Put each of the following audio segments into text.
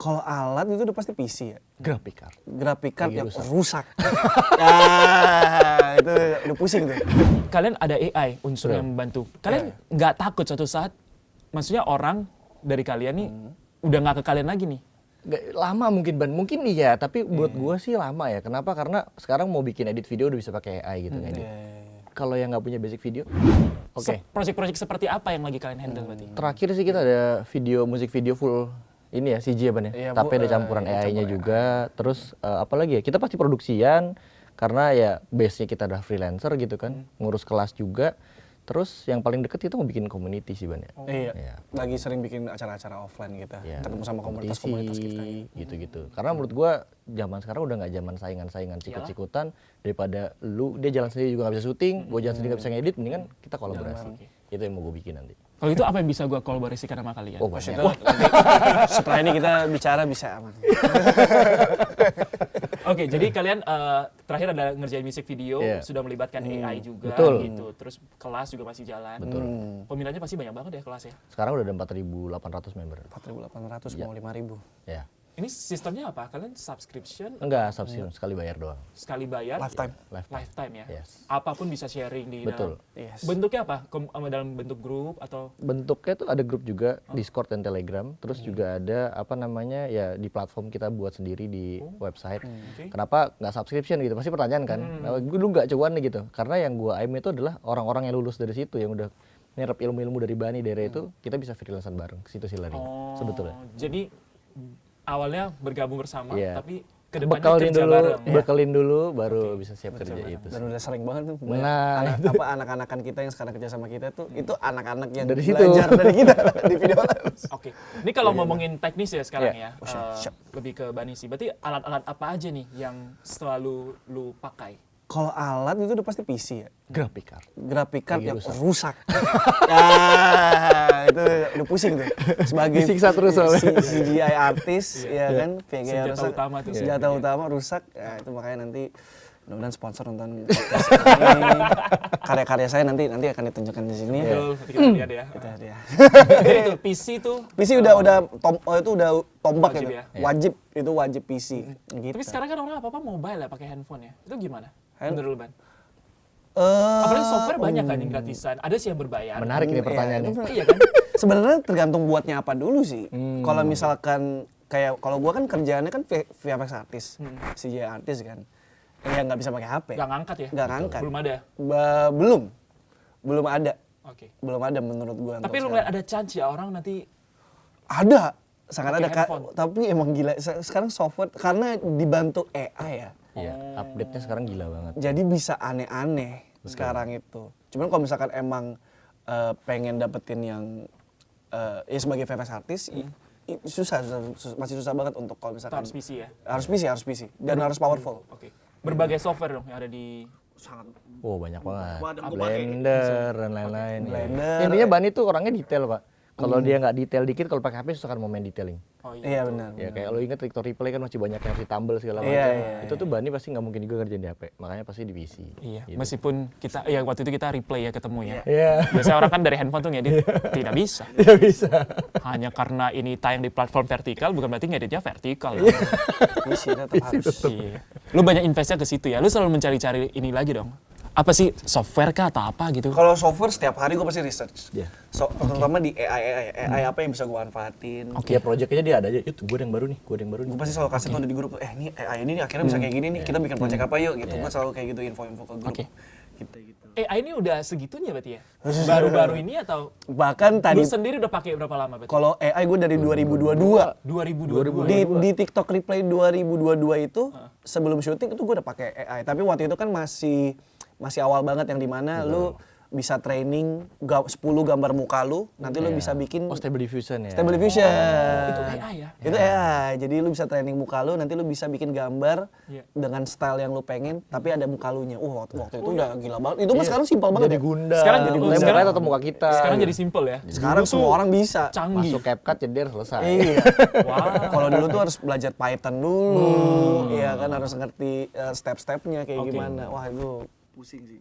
Kalau alat itu udah pasti PC ya. Graphic card yang rusak. Itu udah pusing tuh. Kalian ada AI unsur yang membantu. Kalian nggak takut suatu saat, maksudnya orang dari kalian nih udah nggak ke kalian lagi nih? Lama mungkin Ban, mungkin iya, tapi buat gua sih lama ya. Kenapa? Karena sekarang mau bikin edit video udah bisa pakai AI gitu ngedit. Kalau yang nggak punya basic video, Project-project seperti apa yang lagi kalian handle berarti? terakhir sih kita ada musik video full ini ya CG ya Ban ya. Iya, Tapi ada campuran AI-nya juga. Terus apalagi ya, kita pasti produksian karena ya base-nya kita udah freelancer gitu kan, ngurus kelas juga. Terus yang paling deket kita mau bikin community sih Ban ya. Iya. Lagi sering bikin acara-acara offline kita, ketemu sama Kompetisi, komunitas-komunitas kita. gitu-gitu. Karena menurut gua zaman sekarang udah nggak zaman saingan-saingan sikut-sikutan, daripada dia jalan sendiri juga nggak bisa syuting, gua jalan sendiri nggak bisa ngedit, mendingan kita kolaborasi. Itu yang mau gua bikin nanti. Kalau itu apa yang bisa gue kolaborasikan sama kalian? Oh banyak. Setelah ini kita bicara bisa aman. Oke, jadi kalian terakhir ada ngerjain music video, sudah melibatkan AI juga, Betul. gitu. Terus kelas juga masih jalan. Betul. Peminatnya pasti banyak banget ya kelas ya. Sekarang udah ada 4.800 member. 4.800 mau 5.000. Ya. Ini sistemnya apa? Kalian subscription, Enggak, subscription sekali bayar doang. sekali bayar, Lifetime. lifetime ya. Yes. Apapun bisa sharing di Betul. dalam. Yes. Bentuknya apa? Dalam bentuk grup atau? Bentuknya tuh ada grup juga, Discord dan Telegram. Terus juga ada apa namanya ya di platform kita buat sendiri di website. Kenapa nggak subscription gitu? Pasti pertanyaan kan. Gue dulu nggak cuan nih gitu. Karena yang gue aim itu adalah orang-orang yang lulus dari situ yang udah nyerap ilmu-ilmu dari Bani daerah itu, kita bisa freelancer bareng ke situ sih larinya. Sebetulnya. Jadi awalnya bergabung bersama, tapi kedepannya Bekalin kerja dulu, bareng. bekalin dulu, baru bisa siap kerja itu. Dan udah sering banget tuh. Nah, anak-anakan kita yang sekarang kerja sama kita tuh, itu anak-anak yang Dari situ. belajar dari kita di video. Oke, ini kalau ngomongin teknis ya sekarang ya, siap. lebih ke Bani sih. Berarti alat-alat apa aja nih yang selalu lu pakai? Kalau alat itu udah pasti PC ya. graphic card Yang rusak. Itu udah pusing tuh. Sebagai Disiksa terus soalnya. CGI artis, ya kan, VGA Senjata rusak. utama tuh. Senjata utama rusak. Ya, itu makanya nanti mudah-mudahan sponsor nonton podcast ini. Karya-karya saya nanti akan ditunjukkan di sini. Betul, nanti kita lihat ya. Kita dia. Jadi itu PC tuh. PC udah itu udah tombak Wajib gitu. ya? Wajib PC. Gitu. Tapi sekarang kan orang apa-apa mobile ya, pakai handphone ya. Itu gimana? Menurut lu, Ban? Eh, Apalagi software banyak kan yang gratisan. Ada sih yang berbayar. Menarik ini pertanyaannya. Iya kan? Sebenarnya tergantung buatnya apa dulu sih. Kalau misalkan kayak kalau gua kan kerjaannya kan VFX artis, CGI artis kan. Ya nggak bisa pakai HP. Nggak ngangkat ya? Nggak ngangkat. Belum ada? Belum ada. Oke. Belum ada menurut gua. Tapi lu ngeliat ada chance ya orang nanti ada, sangat pakai ada. handphone. Tapi emang gila. Sekarang software karena dibantu AI ya. Iya, update-nya sekarang gila banget. Jadi bisa aneh-aneh sekarang itu. Cuman kalau misalkan emang pengen dapetin yang ya sebagai VFX artis masih susah banget untuk kalau misalkan harus PC ya? Harus PC dan harus powerful. Oke. Berbagai software dong yang ada di... Sangat. Oh banyak banget. Gua pakai. Blender dan lain-lain. Blender. Intinya Bani tuh orangnya detail Pak. Kalau dia nggak detail dikit, kalau pakai HP susah kan mau main detailing. Oh Iya benar. Ya kayak lo inget TikTok replay kan masih banyak yang harus ditambal segala macam. Iya, Itu tuh Bani pasti nggak mungkin juga ngerjain di HP. Makanya pasti di PC. Iya, Gitu. meskipun kita, ya waktu itu kita replay ya ketemu ya. Iya. Biasanya orang kan dari handphone tuh ngedit, tidak bisa. Tidak bisa. Hanya karena ini tayang di platform vertikal, bukan berarti ngeditnya vertikal. PC tetap harus. Iya. Lu banyak investnya ke situ ya, lu selalu mencari-cari ini lagi dong. Apa sih, software kah atau apa gitu? Kalau software setiap hari gue pasti research. Iya. Terutama di AI apa yang bisa gue manfaatin. Ya project-nya dia ada aja. Itu gue yang baru nih, Gue pasti selalu kasih tau di grup, ini AI ini akhirnya bisa kayak gini nih, kita bikin project apa yuk gitu. Gue selalu kayak gitu info-info ke grup. Oke. Gitu. AI ini udah segitunya berarti ya? Baru-baru ini atau Bahkan lu tadi sendiri udah pakai berapa lama berarti? kalau AI gue dari 2022. 2022. Di TikTok Replay 2022 itu sebelum syuting itu gue udah pakai AI. Tapi waktu itu kan masih awal banget yang dimana lu bisa training 10 gambar muka lu, nanti lu bisa bikin Stable Diffusion ya. Stable Diffusion. Itu AI ya? Itu AI. Jadi lu bisa training muka lu, nanti lu bisa bikin gambar Iya. dengan style yang lu pengen, tapi ada muka lunya. Waktu itu udah gila banget. Itu mah sekarang simpel banget Jadi ya. Gundam. Sekarang jadi Gundam. sekarang- atau muka kita. Sekarang jadi simple ya? Sekarang Dulu semua tuh orang bisa. canggih. Masuk CapCut jeder selesai. Iya. Wah. Kalau dulu tuh harus belajar Python dulu. Iya kan harus ngerti step-stepnya kayak Oke. gimana. Wah itu pusing sih.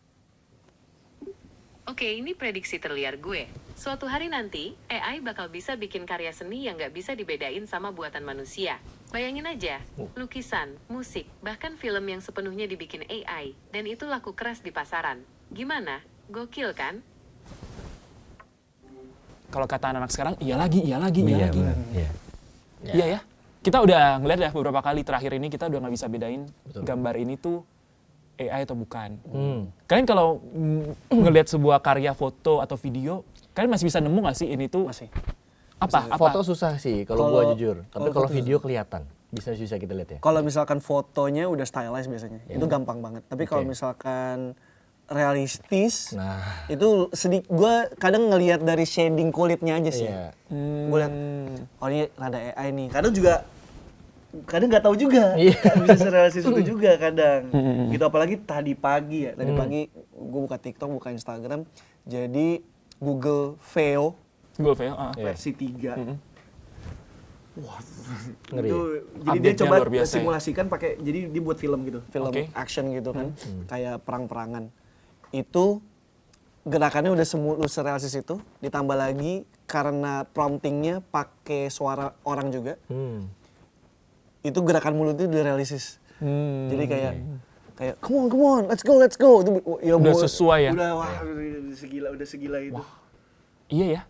Oke, ini prediksi terliar gue. Suatu hari nanti, AI bakal bisa bikin karya seni yang nggak bisa dibedain sama buatan manusia. Bayangin aja, lukisan, musik, bahkan film yang sepenuhnya dibikin AI, dan itu laku keras di pasaran. Gimana? Gokil kan? Kalau kata anak sekarang, iya lagi. Benar, iya. Iya ya. Kita udah ngeliat ya beberapa kali terakhir ini kita udah nggak bisa bedain gambar ini tuh AI atau bukan. Kalian kalau ngelihat sebuah karya foto atau video, kalian masih bisa nemu nggak sih ini tuh Masih. apa? Foto susah sih kalau gua Kalau- jujur. Tapi kalau kalau foto video kelihatan. Bisa kita lihat ya. Kalau misalkan fotonya udah stylized biasanya, itu gampang banget. Tapi kalau misalkan realistis, Nah, itu gue kadang ngelihat dari shading kulitnya aja sih. iya. Gue lihat, oh ini rada AI nih. Kadang nggak tahu juga, Iya. bisa serealistis itu juga kadang. Gitu apalagi tadi pagi ya, tadi pagi gue buka TikTok, buka Instagram, jadi Google Veo Gue ya. versi 3. Wah, Ngeri. itu, jadi dia Update-nya coba luar biasa ya. simulasikan pakai, jadi dia buat film gitu, film Oke. action gitu kan, kayak perang-perangan. Itu gerakannya udah semulus realistis itu, ditambah lagi karena promptingnya pakai suara orang juga, itu gerakan mulutnya udah realistis. Jadi kayak come on, let's go. Itu ya Udah sesuai ya? Udah segila itu. Iya ya.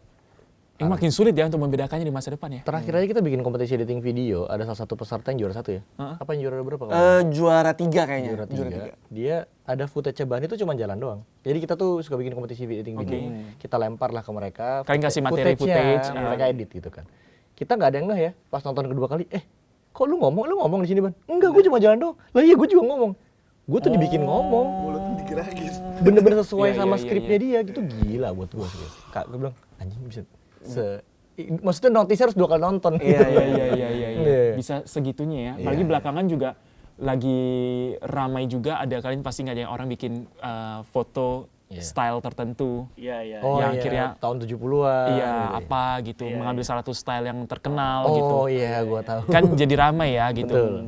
Ini makin sulit ya untuk membedakannya di masa depan ya. Terakhir aja kita bikin kompetisi editing video, ada salah satu peserta yang juara 1 ya. Apa yang juara berapa? Juara 3 kayaknya. Juara 3. Dia ada footage bahan itu cuma jalan doang. Jadi kita tuh suka bikin kompetisi editing video. Kita lempar lah ke mereka. Kalian kasih materi footage-nya, footage, mereka edit gitu kan. Kita nggak ada yang ngeh ya. Pas nonton kedua kali, kok lu ngomong di sini Ban? Enggak, gue cuma jalan doang. Lah iya gue juga ngomong. Gue tuh dibikin ngomong. Mulutnya digerakin. Bener-bener sesuai Iya, sama iya, skripnya dia gitu. Gila buat gue sih. Kak, gue bilang anjing bisa maksudnya notice harus 2 kali nonton. Iya. Iya. Bisa segitunya ya. Apalagi belakangan juga lagi ramai juga ada kalian pasti nggak ada yang orang bikin foto style tertentu. Iya. Oh Yang iya, akhirnya tahun 70-an. Iya, apa gitu, mengambil salah satu style yang terkenal gitu. Oh iya, gua tahu. Kan jadi ramai ya gitu. Betul.